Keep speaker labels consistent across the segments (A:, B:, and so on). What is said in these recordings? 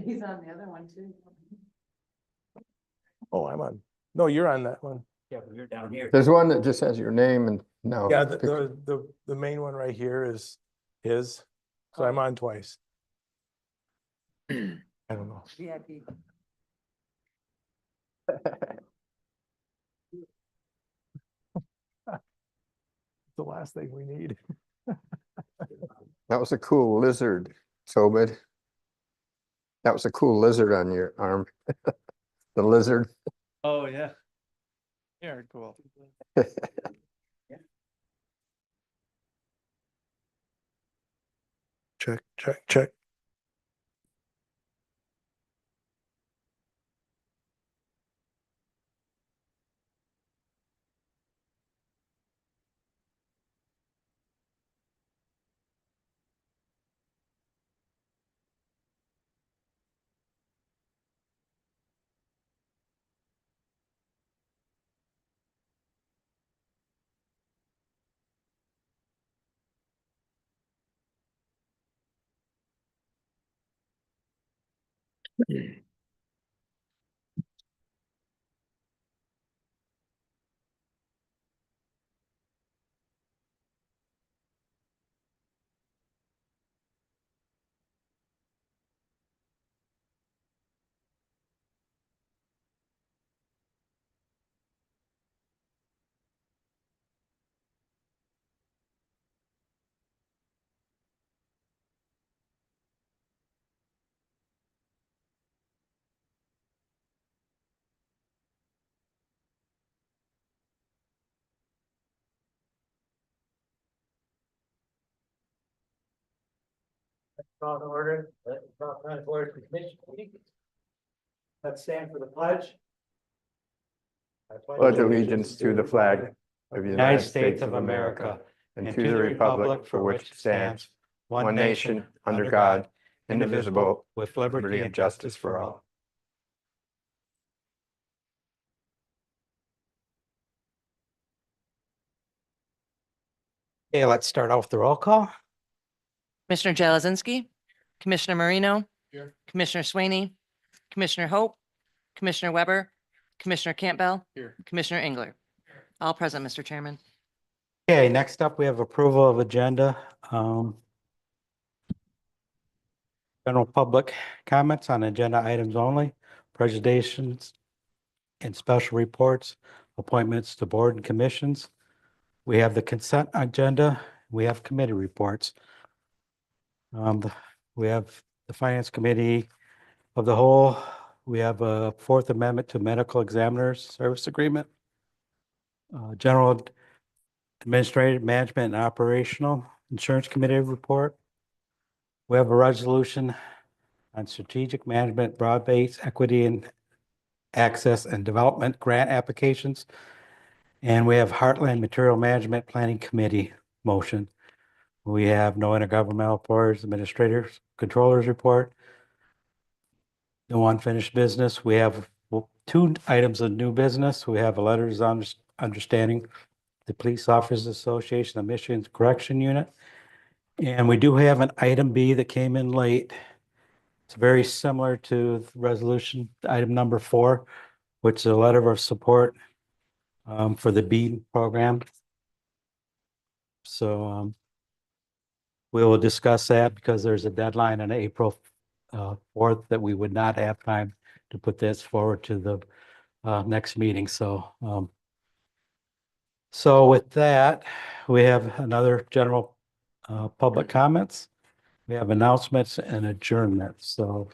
A: He's on the other one too.
B: Oh, I'm on. No, you're on that one.
C: Yeah, but you're down here.
D: There's one that just has your name and no.
B: Yeah, the main one right here is his. So I'm on twice. I don't know.
A: VIP.
B: The last thing we need.
D: That was a cool lizard, Tobit. That was a cool lizard on your arm. The lizard.
C: Oh, yeah. Yeah, cool.
B: Check, check, check.
C: Call to order. Let's stand for the pledge.
D: Pledge allegiance to the flag of the United States of America and to the republic for which it stands, one nation, under God, indivisible, with liberty and justice for all.
C: Okay, let's start off the roll call.
A: Commissioner Jelazinski, Commissioner Marino.
B: Here.
A: Commissioner Swaney, Commissioner Hope, Commissioner Weber, Commissioner Campbell.
B: Here.
A: Commissioner Engler. All present, Mr. Chairman.
C: Okay, next up, we have approval of agenda. General public comments on agenda items only, presentations and special reports, appointments to board and commissions. We have the consent agenda. We have committee reports. We have the Finance Committee of the whole. We have a Fourth Amendment to Medical Examiners Service Agreement. General Administrative Management and Operational Insurance Committee report. We have a resolution on strategic management, broad-based equity and access and development grant applications. And we have Heartland Material Management Planning Committee motion. We have no intergovernmental boards, administrators, controllers report. No unfinished business. We have two items of new business. We have a letters on understanding the Police Officers Association of Michigan's Correction Unit. And we do have an item B that came in late. It's very similar to the resolution, item number 4, which is a letter of support for the BEAD program. So we will discuss that because there's a deadline on April 4th that we would not have time to put this forward to the next meeting. So with that, we have another general public comments. We have announcements and adjournments. So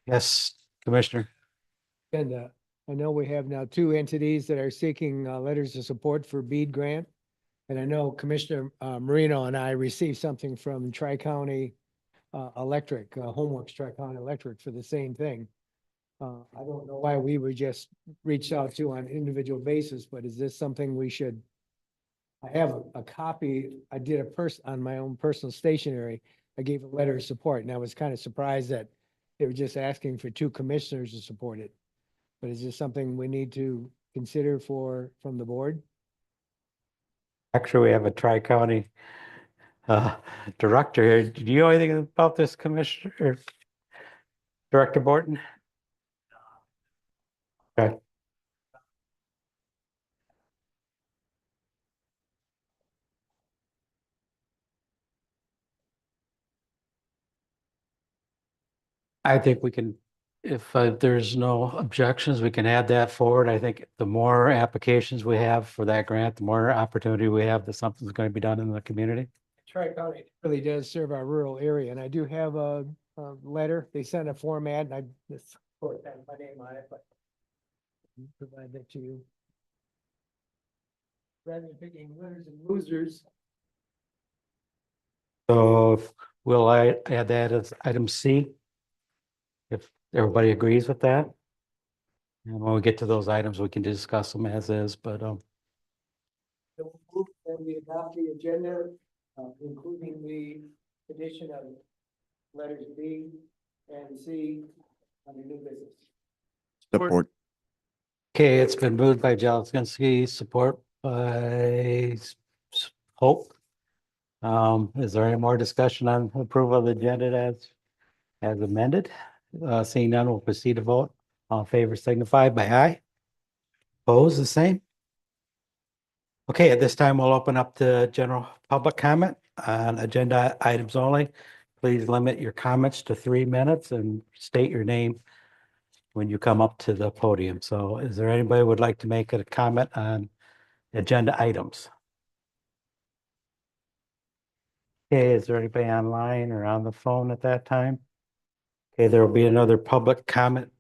C: yes, Commissioner.
E: And I know we have now 2 entities that are seeking letters of support for BEAD grant. And I know Commissioner Marino and I received something from Tri-County Electric, Homeworks Tri-County Electric for the same thing. I don't know why we were just reached out to on an individual basis, but is this something we should? I have a copy. I did on my own personal stationery. I gave a letter of support, and I was kind of surprised that they were just asking for 2 commissioners to support it. But is this something we need to consider from the board?
C: Actually, we have a Tri-County director here. Do you know anything about this, Commissioner? Director Borton? Okay. I think we can, if there's no objections, we can add that forward. I think the more applications we have for that grant, the more opportunity we have that something's going to be done in the community.
E: Tri-County really does serve our rural area, and I do have a letter. They sent a format, and I just, of course, have my name on it, but I'll provide that to you. Rather than picking winners and losers,
C: So will I add that as item C? If everybody agrees with that? And when we get to those items, we can discuss them as is, but
E: we'll move and we adopt the agenda, including the addition of letters B and C on the new business.
D: Support.
C: okay, it's been moved by Jelizinski, support by Hope. Is there any more discussion on approval of the agenda as amended? Seeing none, we'll proceed to vote. All in favor signify by aye. Opposed, the same. Okay, at this time, we'll open up the general public comment on agenda items only. Please limit your comments to 3 minutes and state your name when you come up to the podium. So is there anybody who would like to make a comment on agenda items? Okay, is there anybody online or on the phone at that time? Okay, there will be another public comment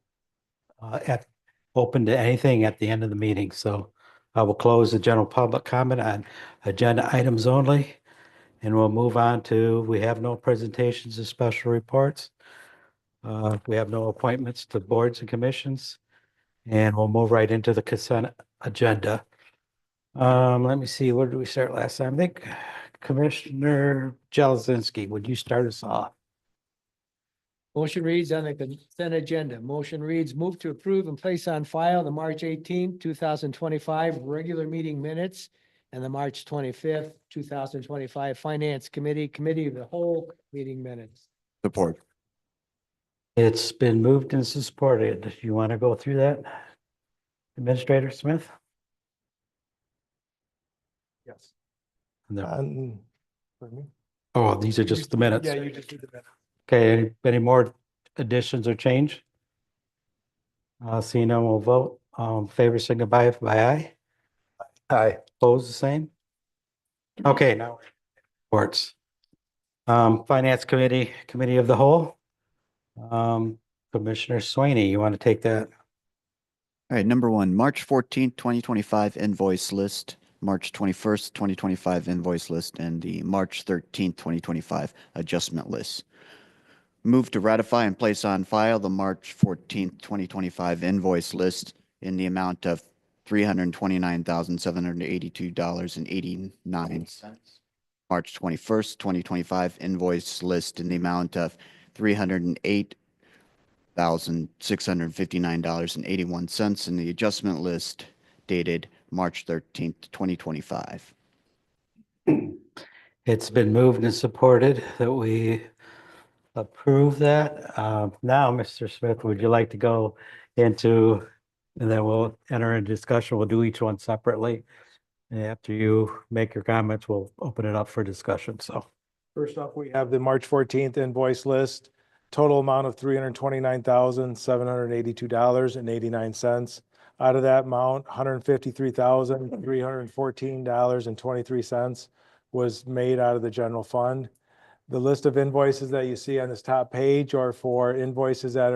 C: open to anything at the end of the meeting. So I will close the general public comment on agenda items only. And we'll move on to, we have no presentations or special reports. We have no appointments to boards and commissions. And we'll move right into the consent agenda. Let me see, where did we start last time? I think Commissioner Jelizinski, would you start us off?
E: Motion reads on the consent agenda. Motion reads, move to approve and place on file the March 18th, 2025 regular meeting minutes and the March 25th, 2025 Finance Committee of the Whole meeting minutes.
D: Support.
C: It's been moved and supported. Do you want to go through that? Administrator Smith?
B: Yes.
C: No.
B: Pardon me?
C: Oh, these are just the minutes.
B: Yeah, you just did the minutes.
C: Okay, any more additions or change? Seeing none, we'll vote. Favor signify by aye.
B: Aye.
C: Opposed, the same? Okay, now reports. Finance Committee of the Whole. Commissioner Swaney, you want to take that?
F: All right, number one, March 14th, 2025 invoice list, March 21st, 2025 invoice list, and the March 13th, 2025 adjustment list. Move to ratify and place on file the March 14th, 2025 invoice list in the amount of $329,782.89. March 21st, 2025 invoice list in the amount of $308,659.81, and the adjustment list dated March 13th, 2025.
C: It's been moved and supported that we approve that. Now, Mr. Smith, would you like to go into, and then we'll enter a discussion. We'll do each one separately. And after you make your comments, we'll open it up for discussion. So
B: First off, we have the March 14th invoice list, total amount of $329,782.89. Out of that amount, $153,314.23 was made out of the general fund. The list of invoices that you see on this top page are for invoices that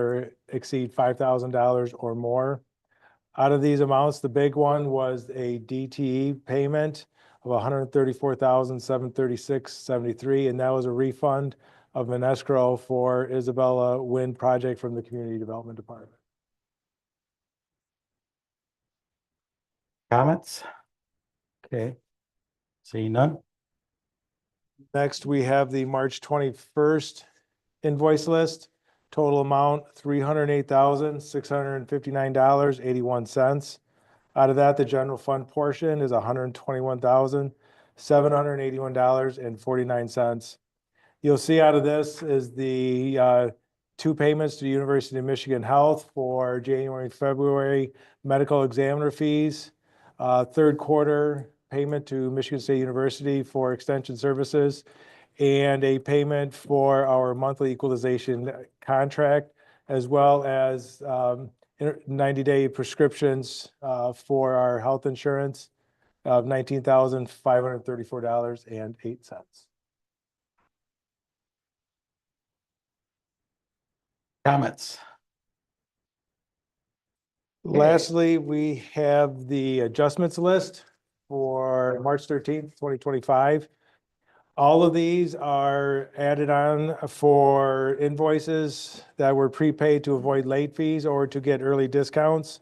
B: exceed $5,000 or more. Out of these amounts, the big one was a DTE payment of $134,736.73, and that was a refund of an escrow for Isabella Wind project from the Community Development Department.
C: comments? Okay. Seeing none?
B: Next, we have the March 21st invoice list. Total amount, $308,659.81. Out of that, the general fund portion is $121,781.49. You'll see out of this is the two payments to the University of Michigan Health for January and February medical examiner fees. Third quarter payment to Michigan State University for extension services, and a payment for our monthly equalization contract, as well as 90-day prescriptions for our health insurance of $19,534.08.
C: Comments?
B: Lastly, we have the adjustments list for March 13th, 2025. All of these are added on for invoices that were prepaid to avoid late fees or to get early discounts.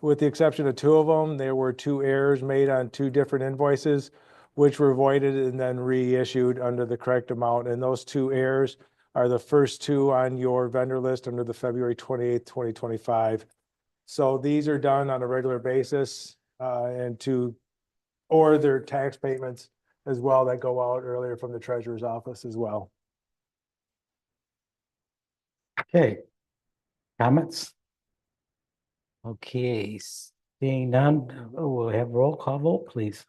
B: With the exception of two of them, there were two errors made on two different invoices, which were voided and then reissued under the correct amount. And those two errors are the first two on your vendor list under the February 28th, 2025. So these are done on a regular basis or their tax payments as well that go out earlier from the treasurer's office as well.
C: Okay. Comments? Okay, seeing none, we'll have roll call vote, please.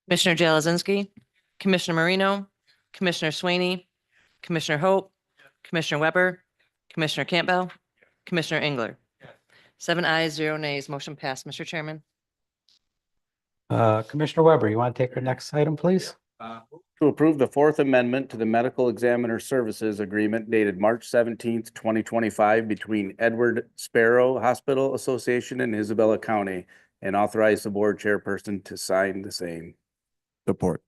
A: Commissioner Jalazinski, Commissioner Marino, Commissioner Swaney, Commissioner Hope, Commissioner Weber, Commissioner Campbell, Commissioner Engler. 7 ayes, 0 nays, motion passed, Mr. Chairman.
C: Commissioner Weber, you want to take our next item, please?
G: To approve the Fourth Amendment to the Medical Examiner Services Agreement dated March 17th, 2025 between Edward Sparrow Hospital Association and Isabella County, and authorize the board chairperson to sign the same.
F: Support.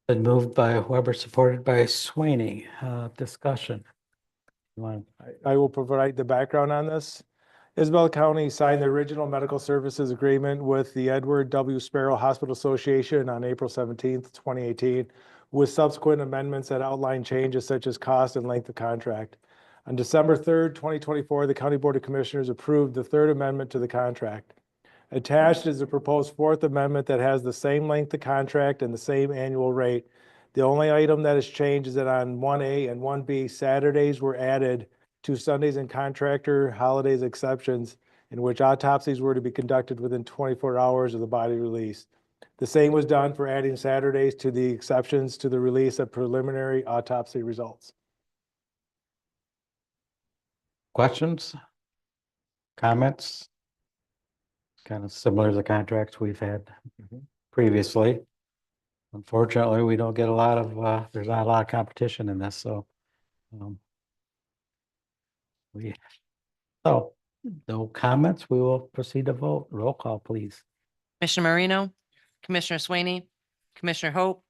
C: Been moved by Weber, supported by Swaney. Discussion. You want?
B: I will provide the background on this. Isabella County signed the original medical services agreement with the Edward W. Sparrow Hospital Association on April 17th, 2018, with subsequent amendments that outline changes such as cost and length of contract. On December 3rd, 2024, the County Board of Commissioners approved the third amendment to the contract. Attached is the proposed fourth amendment that has the same length of contract and the same annual rate. The only item that has changed is that on 1A and 1B, Saturdays were added to Sundays and contractor holidays exceptions, in which autopsies were to be conducted within 24 hours of the body release. The same was done for adding Saturdays to the exceptions to the release of preliminary autopsy results.
C: Questions? Comments? Kind of similar to the contracts we've had previously. Unfortunately, we don't get a lot of, there's not a lot of competition in this, so. So, no comments, we will proceed to vote. Roll call, please.
A: Commissioner Marino, Commissioner Swaney, Commissioner Hope,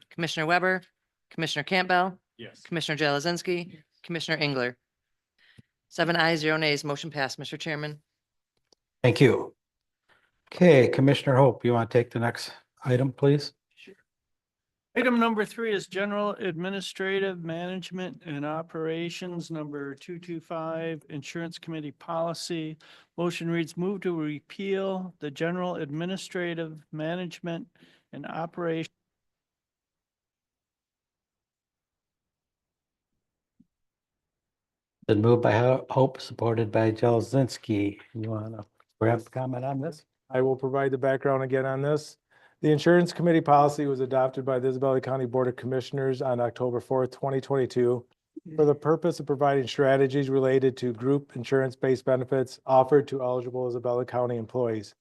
A: Commissioner Weber, Commissioner Campbell, Commissioner Jalazinski, Commissioner Engler. 7 ayes, 0 nays, motion passed, Mr. Chairman.
C: Thank you. Okay, Commissioner Hope, you want to take the next item, please?
H: Item number 3 is General Administrative Management and Operations, number 225, Insurance Committee Policy. Motion reads, move to repeal the General Administrative Management and Operation.
C: Been moved by Hope, supported by Jalazinski. You want to perhaps comment on this?
B: I will provide the background again on this. The Insurance Committee policy was adopted by the Isabella County Board of Commissioners on October 4th, 2022, for the purpose of providing strategies related to group insurance-based benefits offered to eligible Isabella County employees.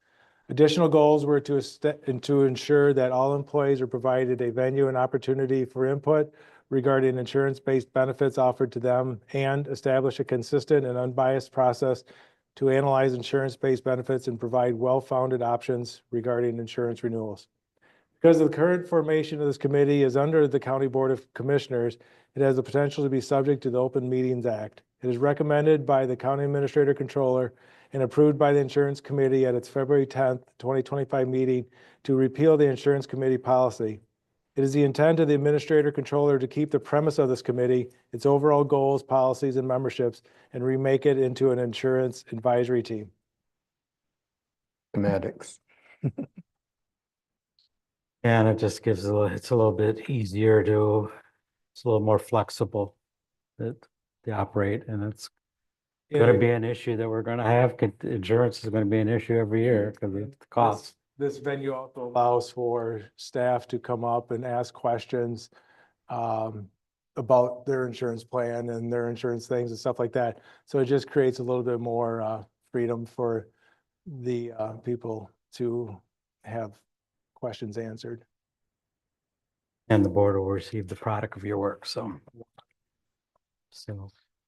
B: Additional goals were to ensure that all employees are provided a venue and opportunity for input regarding insurance-based benefits offered to them, and establish a consistent and unbiased process to analyze insurance-based benefits and provide well-founded options regarding insurance renewals. Because the current formation of this committee is under the County Board of Commissioners, it has the potential to be subject to the Open Meetings Act. It is recommended by the County Administrator Controller and approved by the Insurance Committee at its February 10th, 2025 meeting to repeal the Insurance Committee policy. It is the intent of the Administrator Controller to keep the premise of this committee, its overall goals, policies, and memberships, and remake it into an insurance advisory team.
D: Semantics.
C: And it just gives it's a little bit easier to, it's a little more flexible. that they operate, and it's gonna be an issue that we're gonna have. Insurance is gonna be an issue every year because of the costs.
B: This venue also allows for staff to come up and ask questions about their insurance plan and their insurance things and stuff like that. So it just creates a little bit more freedom for the people to have questions answered.
C: And the board will receive the product of your work, so.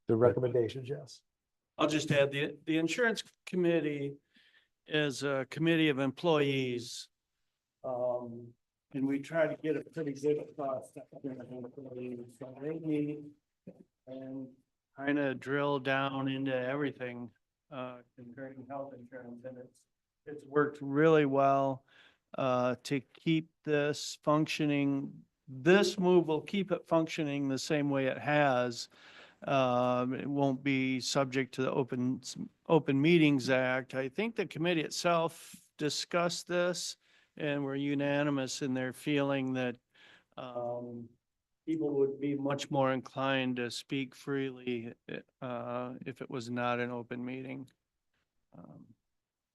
B: The recommendations, yes.
H: I'll just add, the insurance committee is a committee of employees. And we try to get a pretty good cost. So they meet and kind of drill down into everything, concerning health insurance, and it's worked really well, to keep this functioning. This move will keep it functioning the same way it has. It won't be subject to the Open Meetings Act. I think the committee itself discussed this and were unanimous in their feeling that people would be much more inclined to speak freely if it was not an open meeting.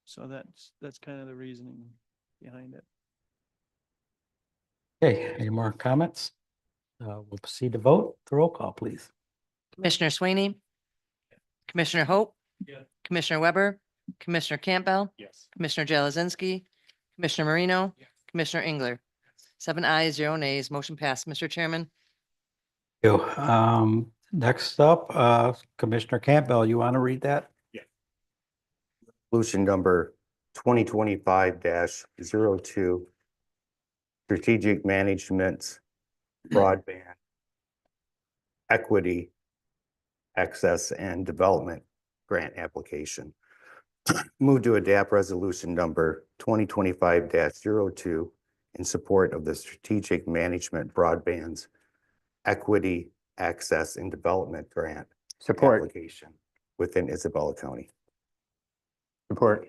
H: So that's kind of the reasoning behind it.
C: Okay, any more comments? We'll proceed to vote. The roll call, please.
A: Commissioner Swaney, Commissioner Hope,
H: Yeah.
A: Commissioner Weber, Commissioner Campbell,
B: Yes.
A: Commissioner Jelazinski, Commissioner Marino,
H: Yes.
A: Commissioner Engler. 7 ayes, 0 nays, motion passed, Mr. Chairman.
C: You. Next up, Commissioner Campbell, you want to read that?
D: Resolution number 2025-02, Strategic Management Broadband Equity Access and Development Grant Application. Move to adapt resolution number 2025-02 in support of the Strategic Management Broadband's Equity Access and Development Grant application within Isabella County. Support.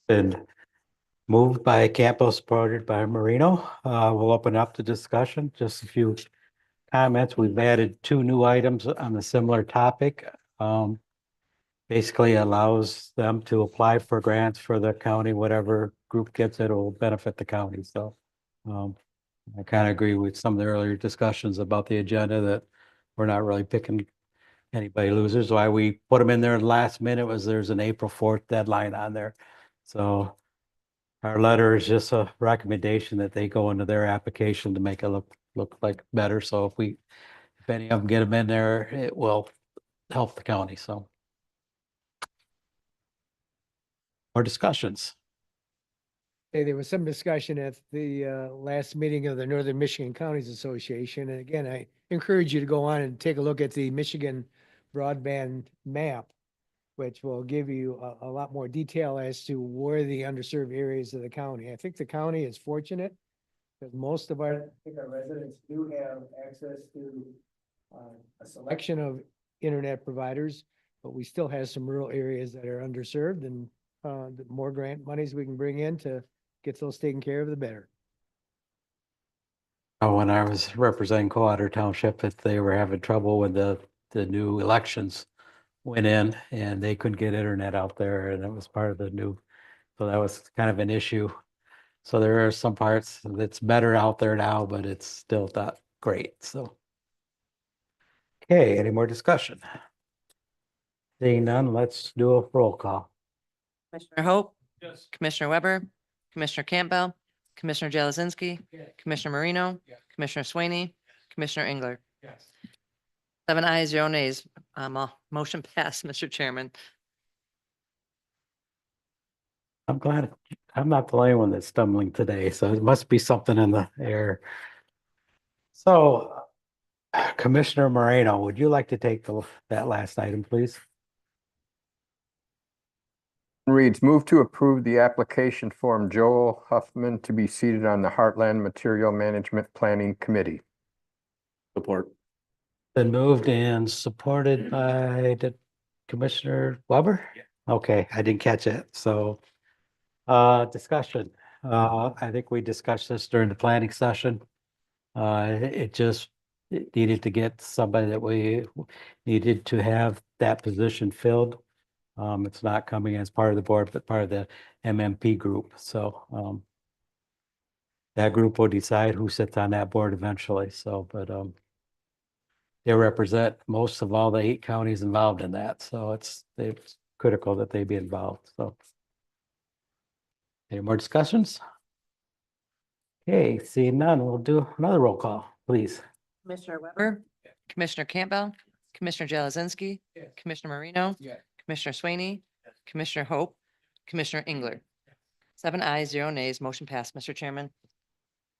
C: Been moved by Campbell, supported by Marino. We'll open up the discussion. Just a few comments. We've added 2 new items on a similar topic. Basically allows them to apply for grants for the county, whatever group gets it will benefit the county. So I kind of agree with some of the earlier discussions about the agenda that we're not really picking anybody losers. Why we put them in there last minute was there's an April 4th deadline on there. So our letter is just a recommendation that they go into their application to make it look like better. So if any of them get them in there, it will help the county. So more discussions.
E: Hey, there was some discussion at the last meeting of the Northern Michigan Counties Association. And again, I encourage you to go on and take a look at the Michigan broadband map, which will give you a lot more detail as to where the underserved areas of the county. I think the county is fortunate because most of our residents do have access to a selection of internet providers, but we still have some rural areas that are underserved, and the more grant monies we can bring in to get those taken care of, the better.
C: When I was representing Cowater Township, that they were having trouble when the new elections went in and they couldn't get internet out there, and it was part of the new, so that was kind of an issue. So there are some parts that's better out there now, but it's still not great. So. Okay, any more discussion? Seeing none, let's do a roll call.
A: Commissioner Hope,
H: Yes.
A: Commissioner Weber, Commissioner Campbell, Commissioner Jelazinski, Commissioner Marino, Commissioner Swaney, Commissioner Engler.
H: Yes.
A: 7 ayes, 0 nays. Motion passed, Mr. Chairman.
C: I'm glad I'm not the only one that's stumbling today, so it must be something in the air. So Commissioner Moreno, would you like to take that last item, please?
I: Reads, move to approve the application form Joel Huffman to be seated on the Heartland Material Management Planning Committee.
G: Support.
C: Been moved and supported by the Commissioner Weber? Okay, I didn't catch it. So discussion. I think we discussed this during the planning session. It just it needed to get somebody that we needed to have that position filled. It's not coming as part of the board, but part of the MMP group. So that group will decide who sits on that board eventually. So, but they represent most of all the 8 counties involved in that. So it's critical that they be involved. So any more discussions? Okay, seeing none, we'll do another roll call, please.
A: Commissioner Weber, Commissioner Campbell, Commissioner Jelazinski, Commissioner Marino, Commissioner Swaney, Commissioner Hope, Commissioner Engler. 7 ayes, 0 nays, motion passed, Mr. Chairman.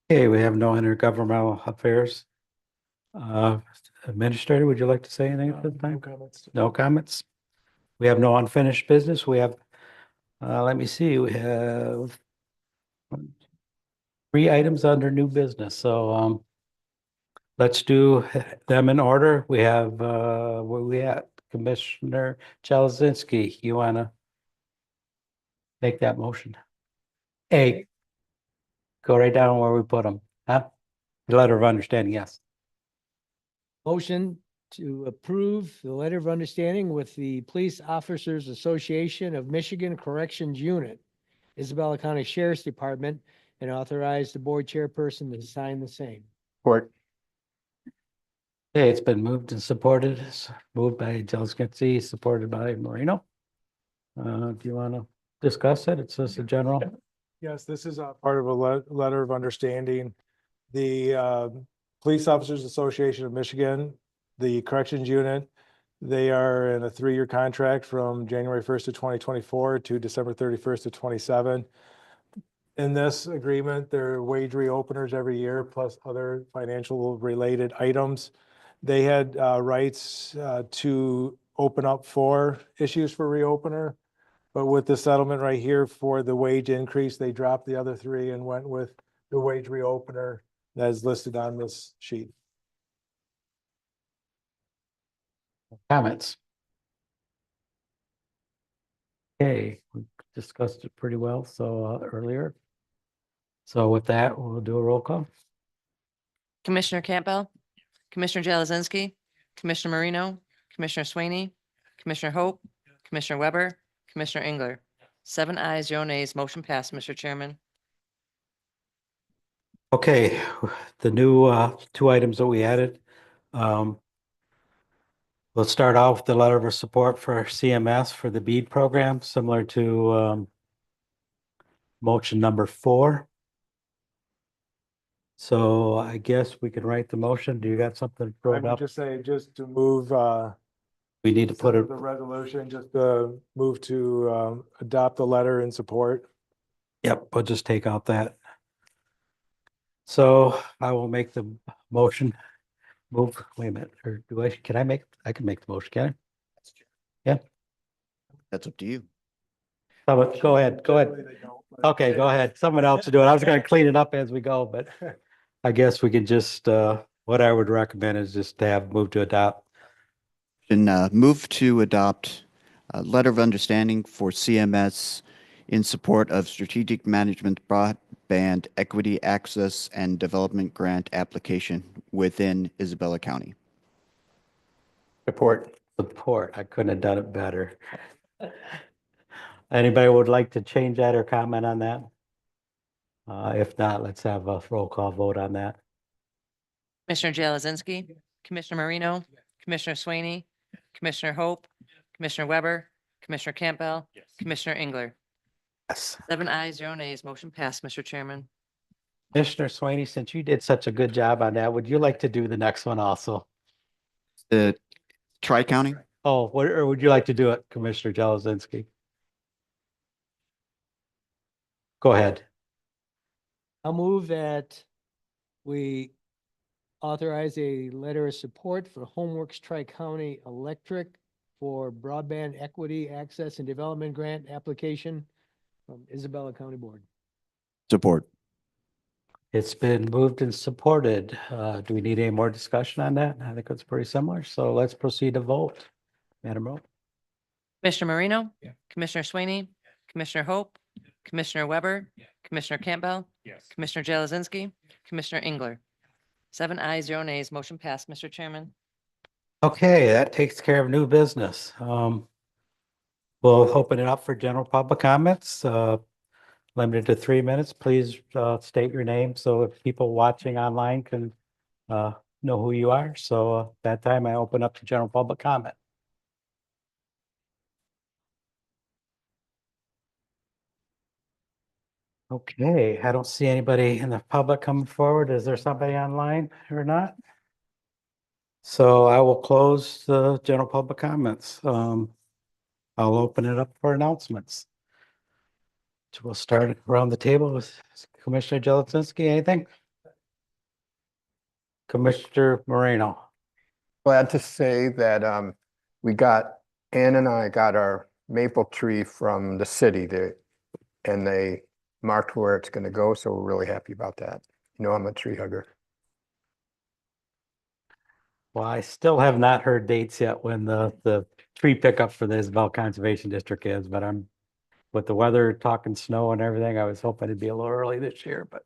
C: Okay, we have no intergovernmental affairs. Administrator, would you like to say anything at this time?
B: comments.
C: No comments? We have no unfinished business. We have, let me see, we have 3 items under new business. So let's do them in order. We have, where we at? Commissioner Jelazinski, you want to make that motion? A, go right down where we put them, huh? The letter of understanding, yes.
E: Motion to approve the letter of understanding with the Police Officers Association of Michigan Corrections Unit, Isabella County Sheriff's Department, and authorize the board chairperson to sign the same.
I: Support.
C: Okay, it's been moved and supported, moved by Jelazinski, supported by Marino. Do you want to discuss it? It's just a general.
B: Yes, this is a part of a letter of understanding. The Police Officers Association of Michigan, the Corrections Unit, they are in a 3-year contract from January 1st of 2024 to December 31st of 27. In this agreement, there are wage reopeners every year, plus other financial related items. They had rights to open up 4 issues for reopener. But with the settlement right here for the wage increase, they dropped the other 3 and went with the wage reopener that is listed on this sheet.
C: Comments? Okay, we discussed it pretty well, so earlier. So with that, we'll do a roll call.
A: Commissioner Campbell, Commissioner Jelazinski, Commissioner Marino, Commissioner Swaney, Commissioner Hope, Commissioner Weber, Commissioner Engler. 7 ayes, 0 nays, motion passed, Mr. Chairman.
C: Okay, the new 2 items that we added. Let's start off with the letter of support for CMS for the BEAD program, similar to motion number 4. So I guess we can write the motion. Do you got something
B: I
C: brought
B: would
C: up?
B: just say, just to move,
C: We need to put
B: the
C: it,
B: resolution, just to move to adopt the letter in support.
C: yep, we'll just take out that. So I will make the motion. Move, wait a minute, or do I, can I make, I can make the motion, can I? Yeah,
F: That's up to you.
C: go ahead, go ahead.
B: Generally, they don't, but-
C: Okay, go ahead. Someone else to do it. I was gonna clean it up as we go, but I guess we can just, what I would recommend is just to have move to adopt.
F: And move to adopt a letter of understanding for CMS in support of strategic management broadband equity access and development grant application within Isabella County.
I: Support.
C: Support. I couldn't have done it better. Anybody would like to change that or comment on that? If not, let's have a roll call vote on that.
A: Commissioner Jelazinski, Commissioner Marino, Commissioner Swaney, Commissioner Hope, Commissioner Weber, Commissioner Campbell, Commissioner Engler.
C: Yes.
A: 7 ayes, 0 nays, motion passed, Mr. Chairman.
C: Commissioner Swaney, since you did such a good job on that, would you like to do the next one also?
F: The Tri-County?
C: Oh, or would you like to do it, Commissioner Jelazinski? Go ahead.
E: I'll move that we authorize a letter of support for Homeworks Tri-County Electric for broadband equity access and development grant application from Isabella County Board.
F: Support.
C: It's been moved and supported. Do we need any more discussion on that? I think it's pretty similar. So let's proceed to vote. Madam Rowe?
A: Commissioner Marino, Commissioner Swaney, Commissioner Hope, Commissioner Weber, Commissioner Campbell, Commissioner Jelazinski, Commissioner Engler. 7 ayes, 0 nays, motion passed, Mr. Chairman.
C: Okay, that takes care of new business. We'll open it up for general public comments, limited to 3 minutes. Please, state your name so if people watching online can, know who you are. So, that time I open up to general public comment. Okay, I don't see anybody in the public coming forward. Is there somebody online or not? So I will close the general public comments. I'll open it up for announcements. So we'll start around the table with Commissioner Jelatinski. Anything? Commissioner Moreno.
I: Glad to say that Ann and I got our maple tree from the city there, and they marked where it's gonna go, so we're really happy about that. You know, I'm a tree hugger.
C: Well, I still have not heard dates yet when the tree pickup for the Isabel Conservation District is, but I'm with the weather, talking snow and everything, I was hoping it'd be a little early this year, but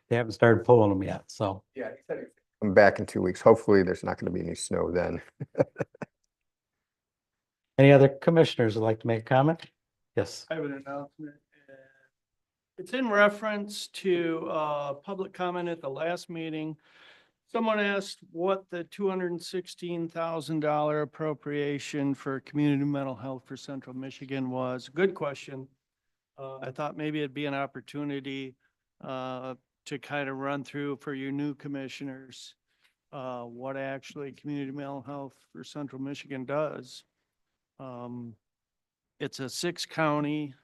C: they haven't started pulling them yet, so.
I: Yeah, he said I'm back in 2 weeks. Hopefully, there's not gonna be any snow then.
C: Any other commissioners would like to make a comment? Yes.
H: I have an announcement. It's in reference to public comment at the last meeting. Someone asked what the $216,000 appropriation for community mental health for Central Michigan was. Good question. I thought maybe it'd be an opportunity to kind of run through for your new commissioners what actually community mental health for Central Michigan does. It's a 6-county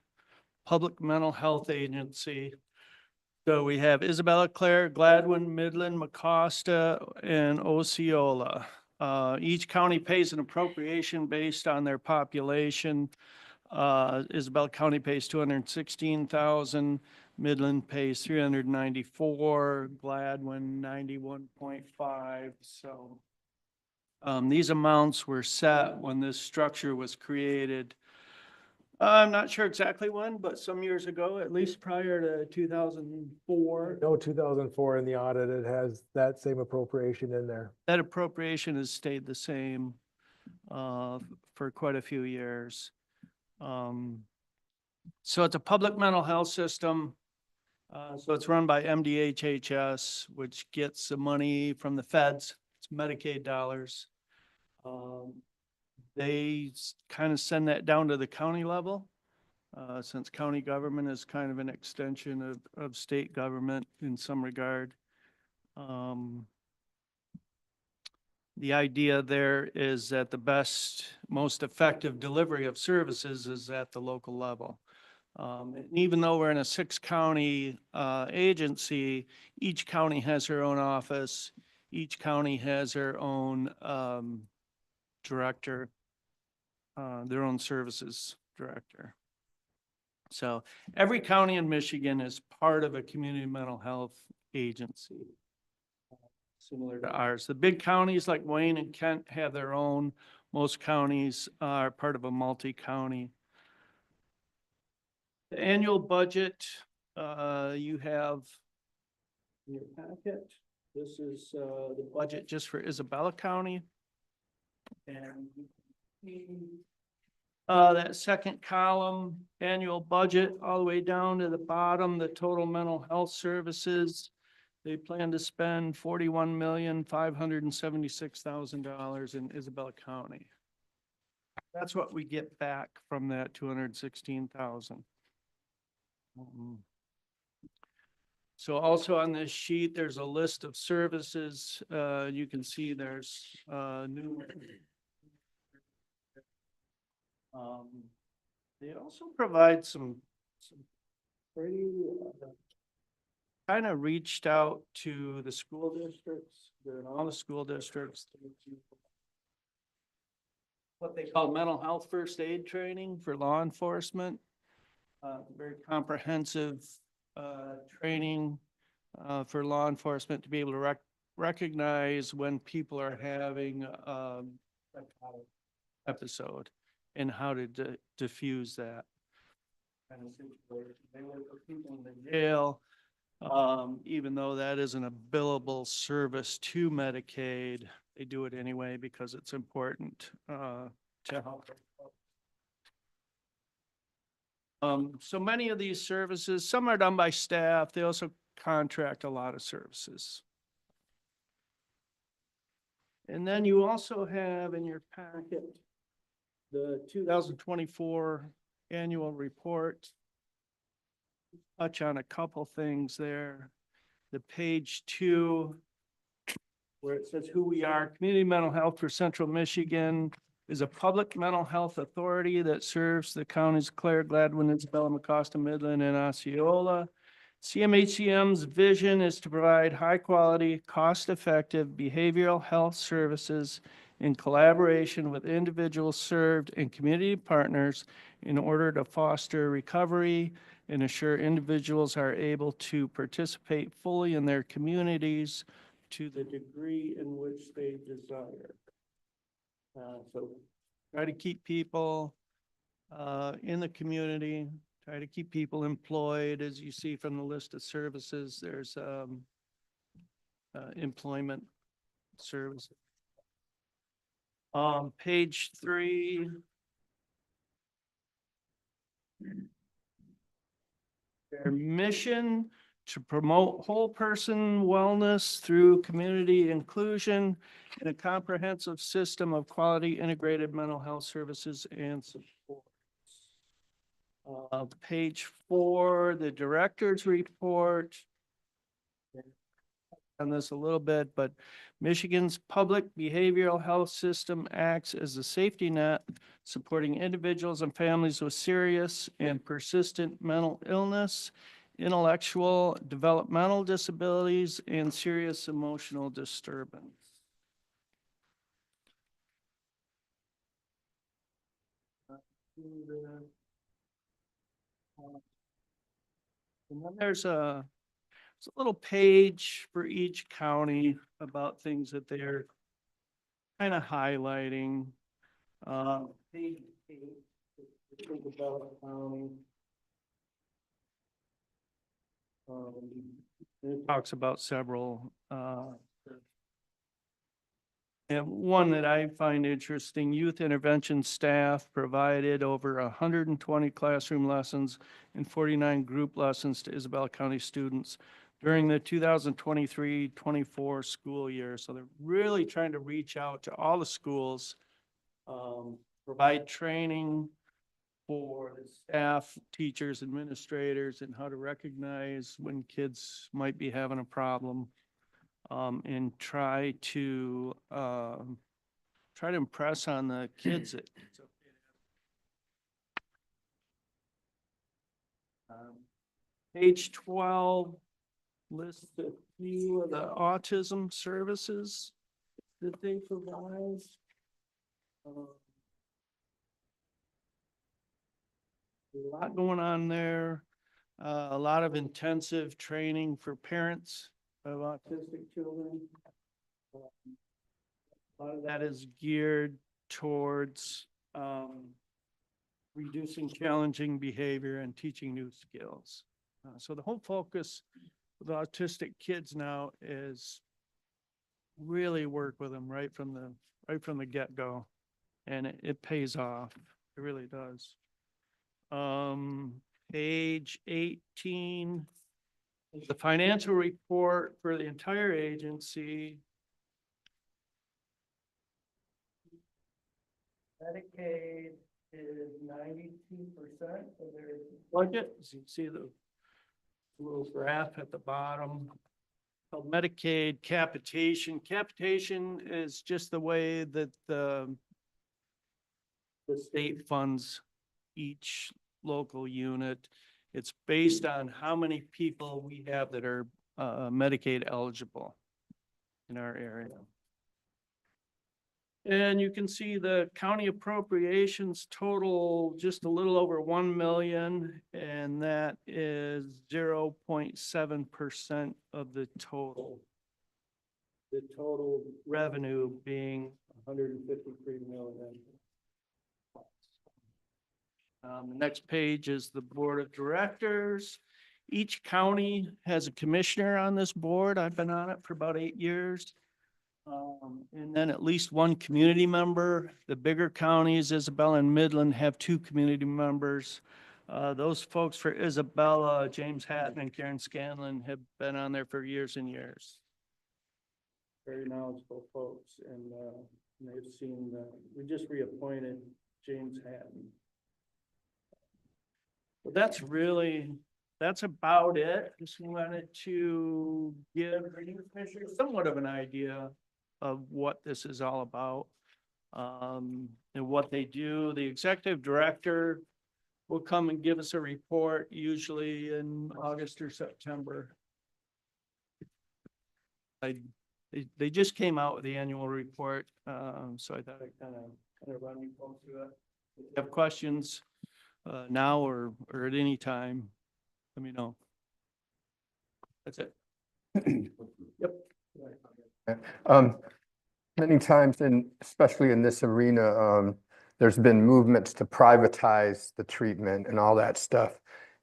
H: public mental health agency. So we have Isabella, Clare, Gladwin, Midland, Mecosta, and Osceola. Each county pays an appropriation based on their population. Isabella County pays 216,000, Midland pays 394, Gladwin 91.5. So these amounts were set when this structure was created. I'm not sure exactly when, but some years ago, at least prior to 2004.
B: No, 2004 in the audit, it has that same appropriation in there.
H: That appropriation has stayed the same for quite a few years. So it's a public mental health system. So it's run by MDHHS, which gets the money from the feds. It's Medicaid dollars. They kind of send that down to the county level, since county government is kind of an extension of state government in some regard. The idea there is that the best, most effective delivery of services is at the local level. And even though we're in a 6-county agency, each county has their own office. Each county has their own director, their own services director. So every county in Michigan is part of a community mental health agency, similar to ours. The big counties like Wayne and Kent have their own. Most counties are part of a multi-county. The annual budget, you have in your packet. This is the budget just for Isabella County. And that second column, annual budget, all the way down to the bottom, the total mental health services. They plan to spend $41,576,000 in Isabella County. That's what we get back from that 216,000. So also on this sheet, there's a list of services. You can see there's new. They also provide some pretty kind of reached out to the school districts. They're in all the school districts. What they call mental health first aid training for law enforcement. Very comprehensive training for law enforcement to be able to recognize when people are having a psychotic episode and how to diffuse that kind of situation. They work with people in the jail, Even though that isn't a billable service to Medicaid, they do it anyway because it's important to help. So many of these services, some are done by staff. They also contract a lot of services. And then you also have in your packet the 2024 annual report. Touch on a couple things there. The page 2, where it says who we are. Community Mental Health for Central Michigan is a public mental health authority that serves the counties of Clare, Gladwin, Isabella, Mecosta, Midland, and Osceola. CMHCM's vision is to provide high-quality, cost-effective behavioral health services in collaboration with individuals served and community partners in order to foster recovery and ensure individuals are able to participate fully in their communities to the degree in which they desire. So try to keep people in the community, try to keep people employed. As you see from the list of services, there's employment services. Page 3. Their mission to promote whole person wellness through community inclusion and a comprehensive system of quality integrated mental health services and support. Page 4, the director's report. On this a little bit, but Michigan's public behavioral health system acts as a safety net, supporting individuals and families with serious and persistent mental illness, intellectual, developmental disabilities, and serious emotional disturbance. And then there's a little page for each county about things that they're kind of highlighting. Page 8, about county. It talks about several. And one that I find interesting, youth intervention staff provided over 120 classroom lessons and 49 group lessons to Isabella County students during the 2023-24 school year. So they're really trying to reach out to all the schools, provide training for the staff, teachers, administrators, and how to recognize when kids might be having a problem, and try to impress on the kids that it's okay to have. Page 12 lists a few of the autism services that they provide. A lot going on there. A lot of intensive training for parents of autistic children. A lot of that is geared towards reducing challenging behavior and teaching new skills. So the whole focus with autistic kids now is really work with them right from the get-go, and it pays off. It really does. Page 18, the financial report for the entire agency. Medicaid is 92% of their budget. As you can see the little graph at the bottom. Called Medicaid capitation. Capitation is just the way that the state funds each local unit. It's based on how many people we have that are Medicaid eligible in our area. And you can see the county appropriations total just a little over 1 million, and that is 0.7% of the total. The total revenue being 153 million. The next page is the board of directors. Each county has a commissioner on this board. I've been on it for about 8 years. And then at least one community member. The bigger counties, Isabella and Midland, have 2 community members. Those folks for Isabella, James Hatton and Karen Scanlon, have been on there for years and years. Very knowledgeable folks, and they've seen, we just reappointed James Hatton. Well, that's about it. Just wanted to give somewhat of an idea of what this is all about, and what they do. The executive director will come and give us a report, usually in August or September. They just came out with the annual report, so I thought I'd kind of run you folks through it. If you have questions now or at any time, let me know. That's it. Yep.
I: Many times, especially in this arena, there's been movements to privatize the treatment and all that stuff.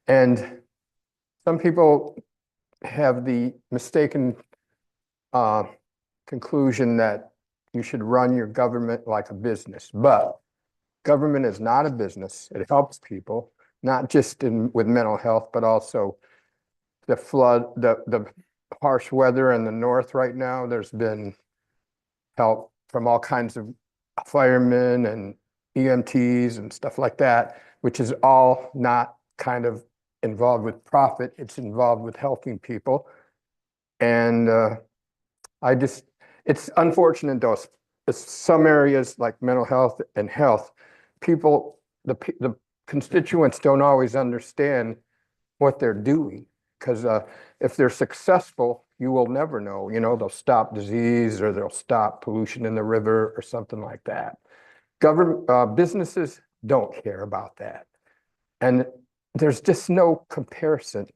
I: And some people have the mistaken conclusion that you should run your government like a business, but government is not a business. It helps people, not just with mental health, but also the flood, the harsh weather in the north right now. There's been help from all kinds of firemen and EMTs and stuff like that, which is all not kind of involved with profit. It's involved with helping people. And it's unfortunate though, some areas like mental health and health, people, the constituents don't always understand what they're doing. Because if they're successful, you will never know, they'll stop disease or they'll stop pollution in the river or something like that. Businesses don't care about that. And there's just no comparison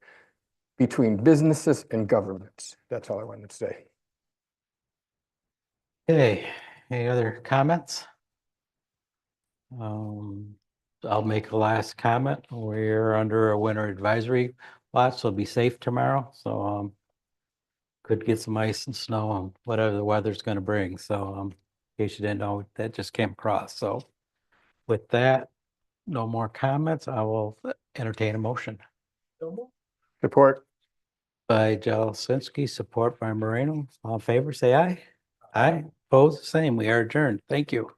I: between businesses and governments. That's all I wanted to say.
C: Okay, any other comments? I'll make a last comment. We're under a winter advisory watch, so be safe tomorrow. So could get some ice and snow and whatever the weather's going to bring. So in case you didn't know, that just came across. So with that, no more comments. I will entertain a motion.
I: Support.
C: By Jelisinski, support by Moreno. All in favor, say aye. Aye. Opposed, same. We are adjourned. Thank you.